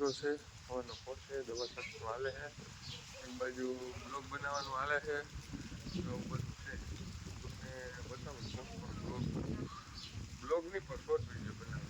નાસ્તો છે, ખાવાનો પોસે દવા છાંટવાનું હાલે છે, એક બાજુ બ્લોગ બનાવવાનું હાલે છે, એવું બધું છે. તમને બતાવું બ્લોગ નહીં પણ શોર્ટ વિડીયો બનાવું.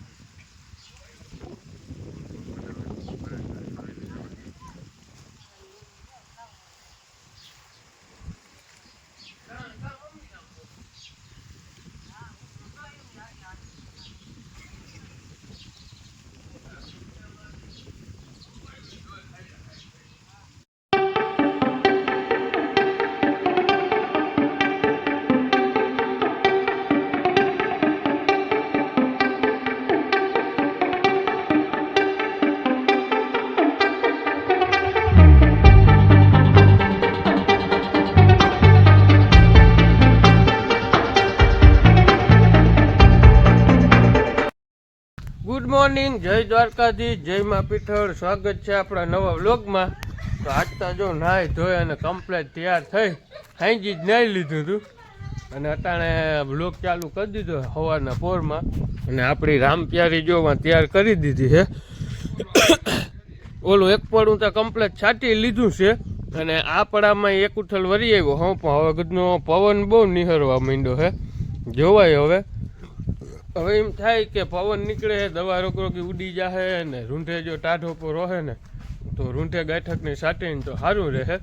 ગુડ મોર્નિંગ, જય દ્વારકાધીશ, જય મા પીઠળ. સ્વાગત છે આપણા નવા વ્લોગમાં. તો આજ તો જો નાહી ધોઈ અને કમ્પ્લીટ તૈયાર થઈ હાઈજી જ નાહી લીધું હતું અને અટાણે વ્લોગ ચાલુ કરી દીધો સવારના પોરમાં. અને આપણી રામપ્યારી જોમાં તૈયાર કરી દીધી છે. ઓલું એક પડું તો કમ્પ્લીટ છાંટી લીધું છે અને આ પડામાં એક ઉથલ વરી આવ્યો. હું પણ હવે ગદનો પવન બહુ નિહરવા માંડ્યો છે, જોવાય હવે એમ થાય કે પવન નીકળે દવા રોકરોકી ઉડી જાય ને રૂંઢે જો ટાઢો પર રહે ને તો રૂંઢે ગાંઠકને સાટીને તો સારું રહે.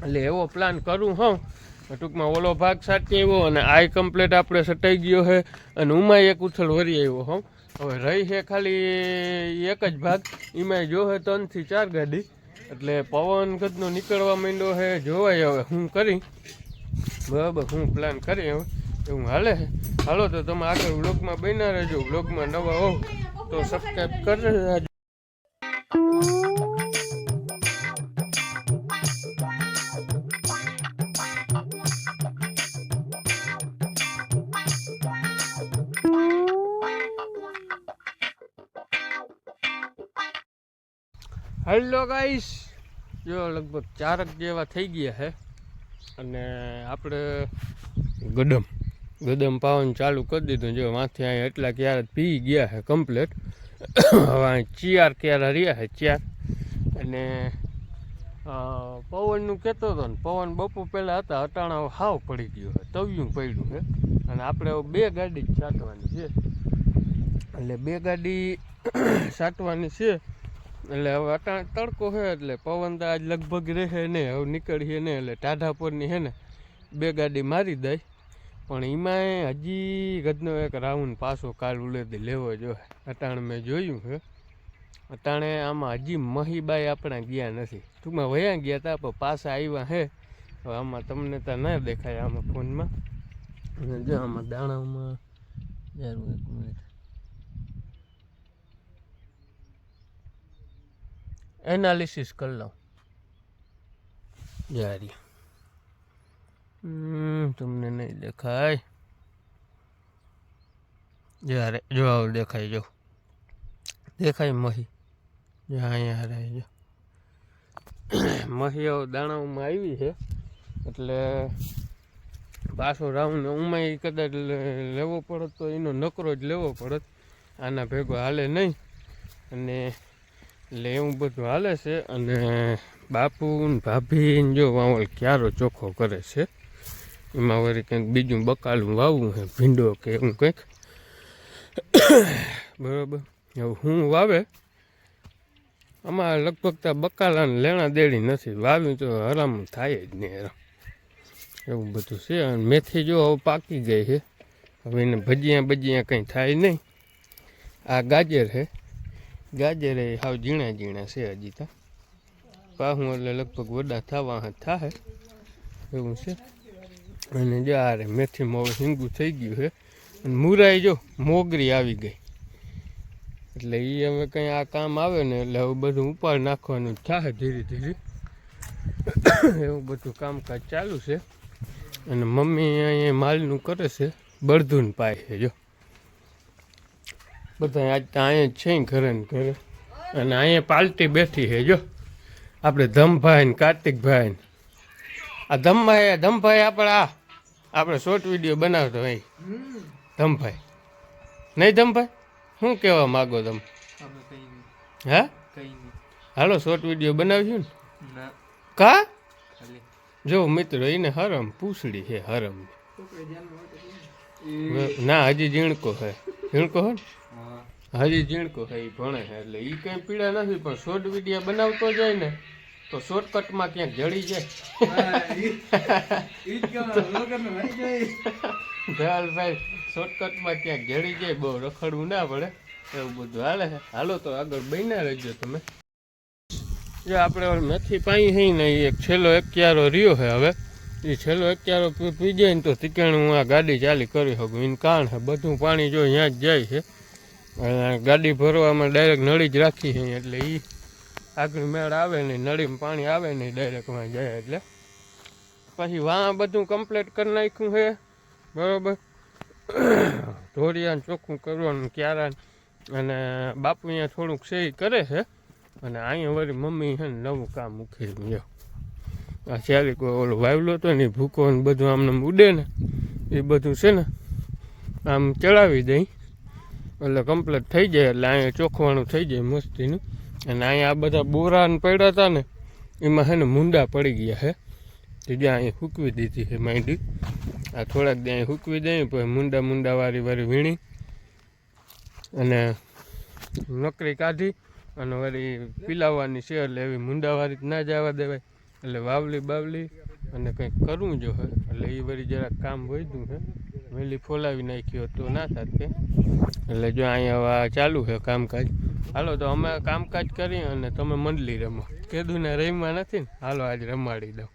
એટલે એવો પ્લાન કરું હું. ટૂંકમાં ઓલો ભાગ સાટી આવ્યો અને આ કમ્પ્લીટ આપણે સટાઈ ગયો છે અને ઉમાં એક ઉથલ વરી આવ્યો હું. હવે રહી છે ખાલી એક જ ભાગ, એમાં જોહે 3 થી 4 ગાડી. એટલે પવન કદનો નીકળવા માંડ્યો છે, જોવાય હવે હું કરી બરાબર હું પ્લાન કરી હવે એવું હાલે છે. હાલો તો તમે આગળ વ્લોગમાં બન્યા રહેજો. વ્લોગમાં નવા હો તો સબસ્ક્રાઈબ કરી દેજો. હેલો ગાઈસ, જો લગભગ 4 જેવા થઈ ગયા છે અને આપણે ગદમ પાવાનું ચાલુ કરી દીધું. જો માથે અહીં એટલા ક્યારે પી ગયા છે કમ્પ્લેટ. હવે અહીં 4 ક્યારે રહ્યા છે 4. અને પવનનું કહેતો હતો ને, પવન બપોર પહેલાં હતા, અટાણા હાવ પડી ગયો છે, તવિયું પડ્યું છે. અને આપણે 2 ગાડી જ છાંટવાની છે, એટલે 2 ગાડી છાંટવાની છે. એટલે હવે અટાણે તડકો છે એટલે પવન તો આજ લગભગ રહે નહીં, હવે નીકળીએ નહીં. એટલે ટાઢા પરની છે ને 2 ગાડી મારી દઈ. પણ એમાંય હજી ગદનો એક રાઉન્ડ પાછો કાલ ઉલેથી લેવો જોઈએ. અટાણે મેં જોયું છે, અટાણે આમાં હજી મહીબાઈ આપણે ગયા નથી. ટૂંકમાં વયા ગયા હતા પણ પાછા આવ્યા છે. હવે આમાં તમને તો ના દેખાય આમાં ફોનમાં. અને જો આમાં દાણામાં યાર 1 મિનિટ એનાલિસિસ કરી લઉં યારી. તમને નહીં દેખાય જ્યારે જો આવું દેખાય, જો દેખાય મહી જો અહીંયા રહે જો મહી દાણાઓમાં આવી છે. એટલે પાછો રાઉન્ડ ઉમાય કદાચ લેવો પડત તો એનો નકરો જ લેવો પડત, આના ભેગો હાલે નહીં. અને એટલે એવું બધું હાલે છે. અને બાપુ ને ભાભી જો વાવલ ક્યારો ચોખ્ખો કરે છે. એમાં વળી કંઈક બીજું બકાલું વાવવું છે, ભીંડો કે એવું કંઈક બરાબર. હવે હું વાવે આમાં લગભગ તો બકાલાને લેણા દેડી નથી, વાવ્યું તો હરામ થાય જ નહીં. એવું બધું છે. અને મેથી જો હવે પાકી ગઈ છે, હવે એને ભજીયા કંઈ થાય નહીં. આ ગાજર છે, ગાજર એ હાવ ઝીણા ઝીણા છે હજી તો, પાહું એટલે લગભગ વડા થવા થાય એવું છે. અને જો આ રે મેથીમાં હવે હિંગું થઈ ગયું છે. અને મુરાઈ જો મોગરી આવી ગઈ, એટલે એ હવે કંઈ આ કામ આવે ને એટલે હવે બધું ઉપાડ નાખવાનું થાય ધીરે ધીરે. એવું બધું કામકાજ ચાલુ છે. અને મમ્મી અહીંયા માલનું કરે છે, બળધુન પાય છે. જો બધા આજ તો અહીંયા જ છે ઘરે ને ઘરે. અને અહીંયા પાલટી બેઠી છે જો આપણે ધમભાઈ ને કાર્તિકભાઈ ને. આ ધમભાઈ આપણે શોર્ટ વિડીયો બનાવતો અહીં ધમભાઈ નહીં. ધમભાઈ શું કહેવા માગો તમે? હા હાલો શોર્ટ વિડીયો બનાવ્યું ને ના કા ખાલી જો મિત્રો એને હરમ પૂછડી છે હરમ ના હજી ઝીણકો હે ઝીણકો હે હજી ઝીણકો હે એ ભણે છે એટલે એ કંઈ પીડા નથી પણ શોર્ટ વિડીયો બનાવતો જાય ને તો શોર્ટકટમાં ક્યાંક જડી જાય ભાઈ શોર્ટકટમાં ક્યાંક જડી જાય બહુ રખડવું ના પડે એવું બધું હાલે છે હાલો તો આગળ બન્યા રહેજો તમે જો આપણે મેથી પાણી છે ને એ એક છેલ્લો એક ક્યારો રહ્યો છે હવે એ છેલ્લો એક ક્યારો પી જાય ને તો તીકાણું હું આ ગાડી ચાલી કરી શકું એનું કારણ છે બધું પાણી જો અહીંયા જ જાય છે અને ગાડી ભરવામાં ડાયરેક્ટ નળી જ રાખી છે એટલે એ આગળ મેળ આવે નહીં નળીમાં પાણી આવે નહીં ડાયરેક્ટમાં જાય એટલે પછી વાં બધું કમ્પ્લીટ કરી નાખ્યું છે બરાબર ઢોરિયાને ચોખ્ખું કરવાનું ક્યારા અને બાપુ અહીંયા થોડુંક સહી કરે છે અને અહીંયા વળી મમ્મી છે ને નવું કામ મૂકી જો આ ચાલી કોઈ ઓલો વાવલો હતો ને ભૂકો ને બધું આમને ઉડે ને એ બધું છે ને આમ ચડાવી દઈ એટલે કમ્પ્લીટ થઈ જાય એટલે અહીંયા ચોખવાનું થઈ જાય મસ્તીનું અને અહીંયા આ બધા બોરાને પડ્યા હતા ને એમાં છે ને મૂંડા પડી ગયા છે તે જ્યાં અહીં સૂકવી દીધી છે માંડી આ થોડાક દે અહીં સૂકવી દઈ પછી મૂંડાવાળી વીણી અને નકરી કાઢી અને વળી પીલાવવાની છે એટલે એવી મૂંડાવાળી ના જવા દેવાય એટલે બાવલી અને કંઈક કરવું જો હે એટલે એ વળી જરાક કામ વધ્યું છે વહેલી ફોલાવી નાખ્યો તો ના થાત કે એટલે જો અહીંયા ચાલુ છે કામકાજ હાલો તો અમે કામકાજ કરી અને તમે મંડલી રમો કીધું ને રહીમાં નથી ને હાલો આજ રમાડી દઉં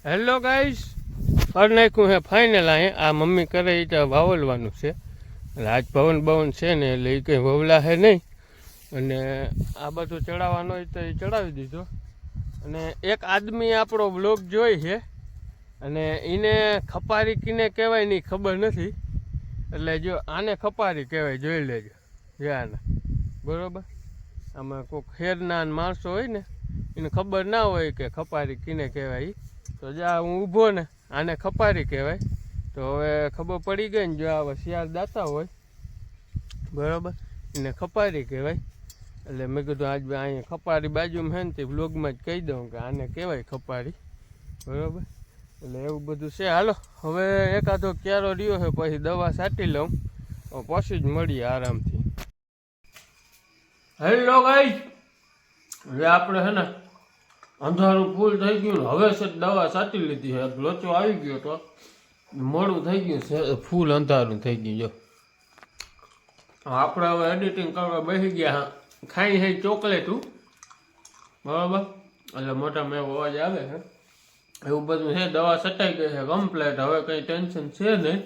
હેલો ગાઈસ કરી નાખ્યું હે ફાઇનલ અહીંયા આ મમ્મી કરે એ તો વાવલવાનું છે એટલે આજ પવન છે ને એટલે એ કંઈ વવલા છે નહીં અને આ બધું ચડાવવાનો હોય તો એ ચડાવી દીધો અને એક આદમી આપણો બ્લોગ જોઈ છે અને એને ખપારી કીને કહેવાય નહીં ખબર નથી એટલે જો આને ખપારી કહેવાય જોઈ લેજો જે આને બરાબર આમાં કોઈક હેરના માણસો હોય ને એને ખબર ના હોય કે ખપારી કીને કહેવાય તો જા હું ઊભો ને આને ખપારી કહેવાય તો હવે ખબર પડી ગઈ ને જો આ હોશિયાર દાતા હોય બરાબર એને ખપારી કહેવાય એટલે મેં કીધું આજ અહીંયા ખપારી બાજુમાં છે ને તે બ્લોગમાં જ કહી દઉં કે આને કહેવાય ખપારી બરાબર એટલે એવું બધું છે હાલો હવે એકાદો ક્યારો રહ્યો છે પછી દવા છાંટી લઉં પછી જ મળીએ આરામથી હેલો ગાઈસ હવે આપણે છે ને અંધારું ફૂલ થઈ ગયું ને હવે છે દવા છાંટી લીધી છે લોચો આવી ગયો તો મોડું થઈ ગયું છે ફૂલ અંધારું થઈ ગયું જો આપણે હવે એડિટિંગ કરવા બેસી ગયા ખાઈ છે ચોકલેટું બરાબર એટલે મોટામાં એવો અવાજ આવે છે એવું બધું છે દવા છટાઈ ગઈ છે કમ્પ્લેટ હવે કંઈ ટેન્શન છે નહીં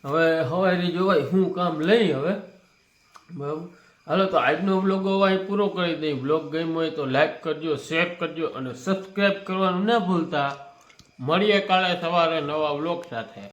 હવે સવારે જોવાય શું કામ લઈ હવે બરાબર હાલો તો આજનો બ્લોગ હવે અહીં પૂરો કરી દઈ બ્લોગ ગમ્યો હોય તો લાઈક કરજો શેર કરજો અને સબસ્ક્રાઈબ કરવાનું ના ભૂલતા મળીએ કાલે સવારે નવા બ્લોગ સાથે